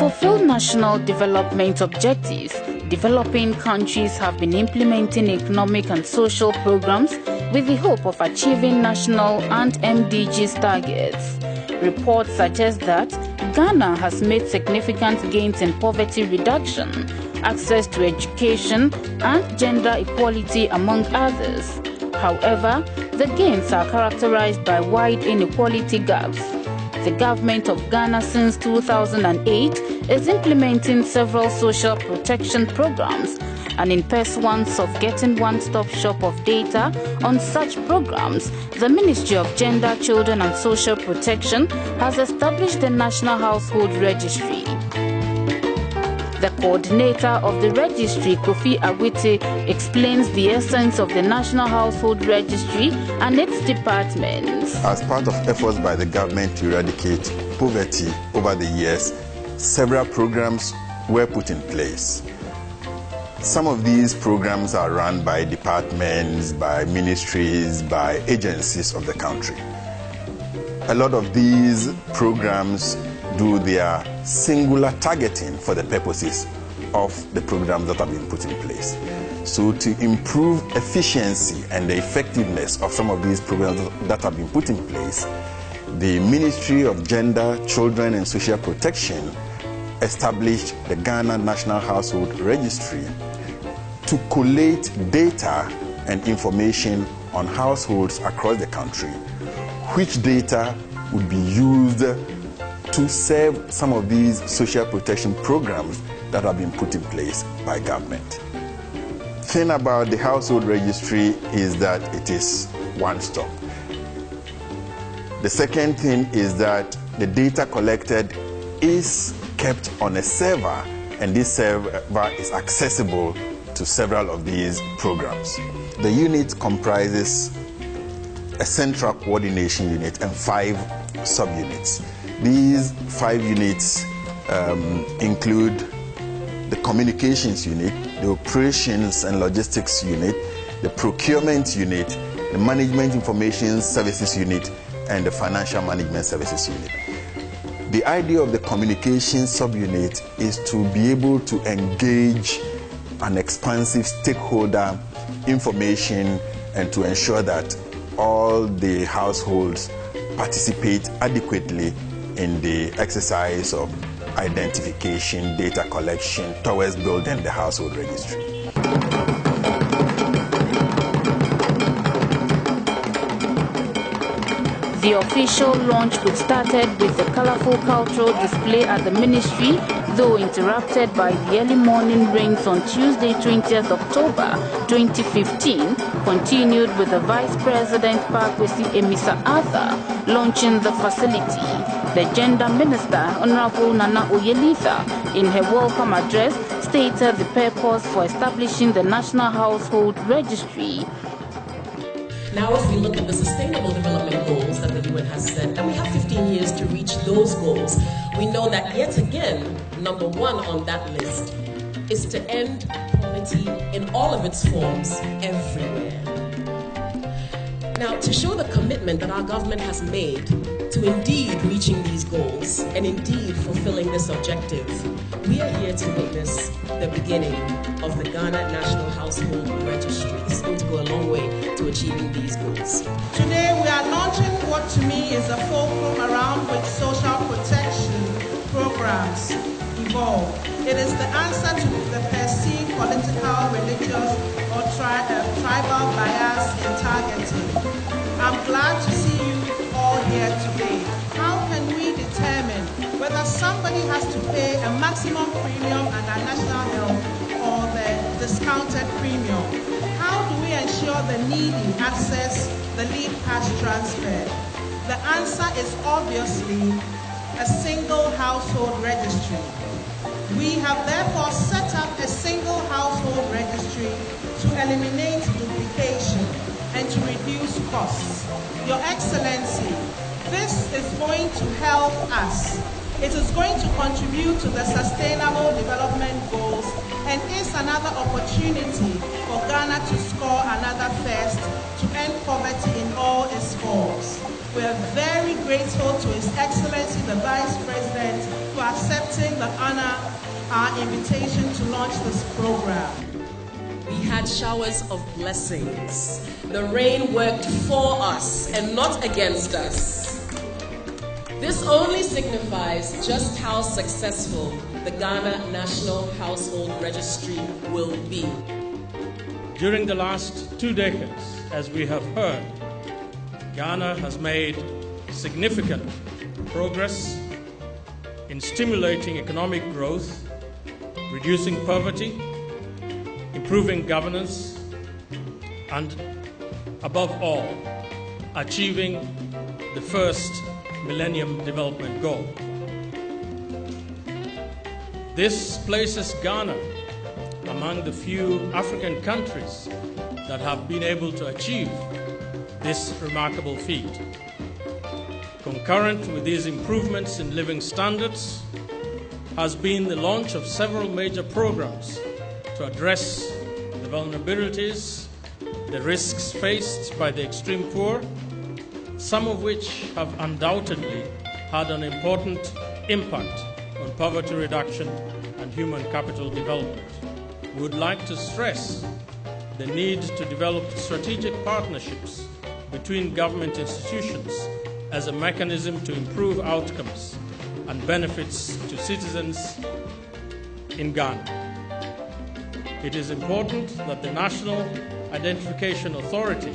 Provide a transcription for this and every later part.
fulfill national development objectives, developing countries have been implementing economic and social programs with the hope of achieving national and MDGs targets. Reports suggest that Ghana has made significant gains in poverty reduction, access to education, and gender equality, among others. However, the gains are characterized by wide inequality gaps. The government of Ghana since 2008 is implementing several social protection programs, and in pursuance of getting one-stop shop of data on such programs, the Ministry of Gender, Children and Social Protection has established the National Household Registry. The coordinator of the registry, Kofi Awite, explains the essence of the National Household Registry and its departments. As part of efforts by the government to eradicate poverty over the years, several programs were put in place. Some of these programs are run by departments, by ministries, by agencies of the country. A lot of these programs do their singular targeting for the purposes of the programs that have been put in place. So to improve efficiency and the effectiveness of some of these programs that have been put in place, the Ministry of Gender, Children and Social Protection established the Ghana National Household Registry to collate data and information on households across the country, which data would be used to serve some of these social protection programs that have been put in place by government. The thing about the household registry is that it is one-stop. The second thing is that the data collected is kept on a server, and this server is accessible to several of these programs. The unit comprises a central coordination unit and 5 subunits. These 5 units include the communications unit, the operations and logistics unit, the procurement unit, the management information services unit, and the financial management services unit. The idea of the communication subunit is to be able to engage an expansive stakeholder information and to ensure that all the households participate adequately in the exercise of identification, data collection towards building the household registry. The official launch, which started with a colorful cultural display at the ministry, though interrupted by the early morning rains on Tuesday, 20th October 2015, continued with the Vice President Parkwesi Emisa Arthur launching the facility. The Gender Minister, Honorable Nana Oyelitha, in her welcome address, stated the purpose for establishing the National Household Registry. Now, if we look at the Sustainable Development Goals that the UN has set, and we have 15 years to reach those goals, we know that yet again, number 1 on that list is to end poverty in all of its forms everywhere. Now, to show the commitment that our government has made to indeed reaching these goals and indeed fulfilling this objective, we are here to witness the beginning of the Ghana National Household Registry. It's going to go a long way to achieving these goals. Today we are launching what to me is a fulcrum around which social protection programs evolve. It is the answer to the perceived political, religious or tribal bias in targeting. I'm glad to see you all here today. How can we determine whether somebody has to pay a maximum premium under national health or the discounted premium? How do we ensure the needy access the lead cash transfer? The answer is obviously a single household registry. We have therefore set up a single household registry to eliminate duplication and to reduce costs. Your Excellency, this is going to help us. It is going to contribute to the Sustainable Development Goals and is another opportunity for Ghana to score another first to end poverty in all its forms. We are very grateful to His Excellency the Vice President for accepting that honor our invitation to launch this program. We had showers of blessings. The rain worked for us and not against us. This only signifies just how successful the Ghana National Household Registry will be. During the last 2 decades, as we have heard, Ghana has made significant progress in stimulating economic growth, reducing poverty, improving governance, and above all, achieving the first Millennium Development Goal. This places Ghana among the few African countries that have been able to achieve this remarkable feat. Concurrent with these improvements in living standards has been the launch of several major programs to address the vulnerabilities, the risks faced by the extreme poor, some of which have undoubtedly had an important impact on poverty reduction and human capital development. We would like to stress the need to develop strategic partnerships between government institutions as a mechanism to improve outcomes and benefits to citizens in Ghana. It is important that the National Identification Authority,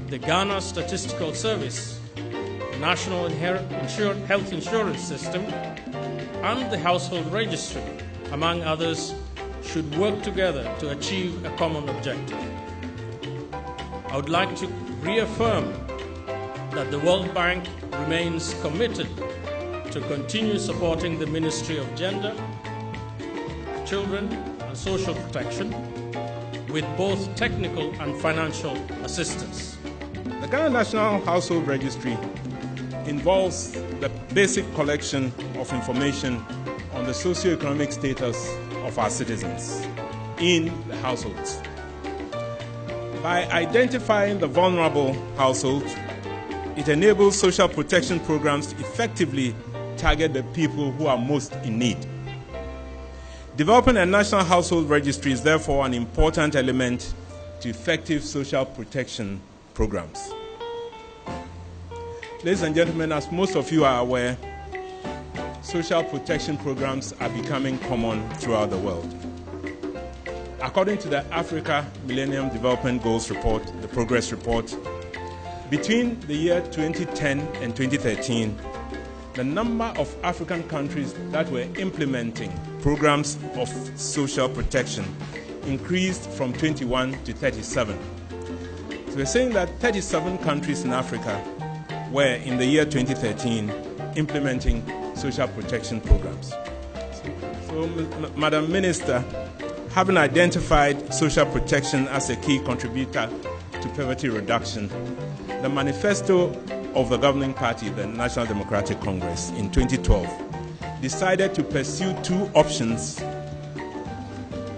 the Ghana Statistical Service, the National Health Insurance System, and the Household Registry, among others, should work together to achieve a common objective. I would like to reaffirm that the World Bank remains committed to continue supporting the Ministry of Gender, Children and Social Protection with both technical and financial assistance. The Ghana National Household Registry involves the basic collection of information on the socio-economic status of our citizens in the households. By identifying the vulnerable households, it enables social protection programs to effectively target the people who are most in need. Developing a national household registry is therefore an important element to effective social protection programs. Ladies and gentlemen, as most of you are aware, social protection programs are becoming common throughout the world. According to the Africa Millennium Development Goals Report, the Progress Report, between the year 2010 and 2013, the number of African countries that were implementing programs of social protection increased from 21 to 37. So we're saying that 37 countries in Africa were, in the year 2013, implementing social protection programs. So, Madam Minister, having identified social protection as a key contributor to poverty reduction, the manifesto of the governing party, the National Democratic Congress, in 2012, decided to pursue two options,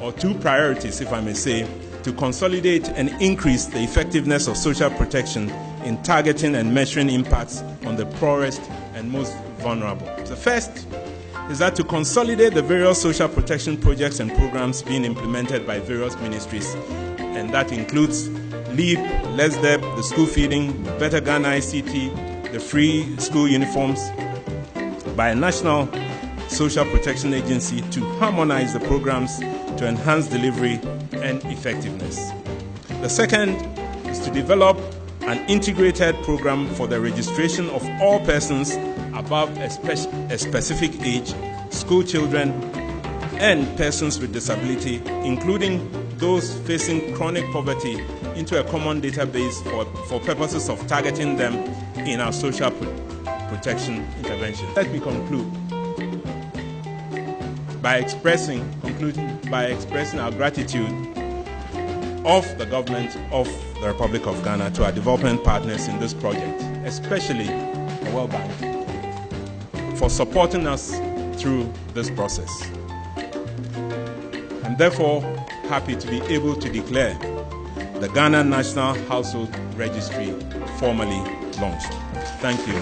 or two priorities, if I may say, to consolidate and increase the effectiveness of social protection in targeting and measuring impacts on the poorest and most vulnerable. The first is that to consolidate the various social protection projects and programs being implemented by various ministries, and that includes LEAP, LESDEP, the school feeding, Better Ghana ICT, the free school uniforms, by a national social protection agency to harmonize the programs to enhance delivery and effectiveness. The second is to develop an integrated program for the registration of all persons above a specific age, school children, and persons with disability, including those facing chronic poverty, into a common database for purposes of targeting them in our social protection intervention. Let me conclude by expressing our gratitude of the government of the Republic of Ghana to our development partners in this project, especially the World Bank, for supporting us through this process. I'm therefore happy to be able to declare the Ghana National Household Registry formally launched. Thank you.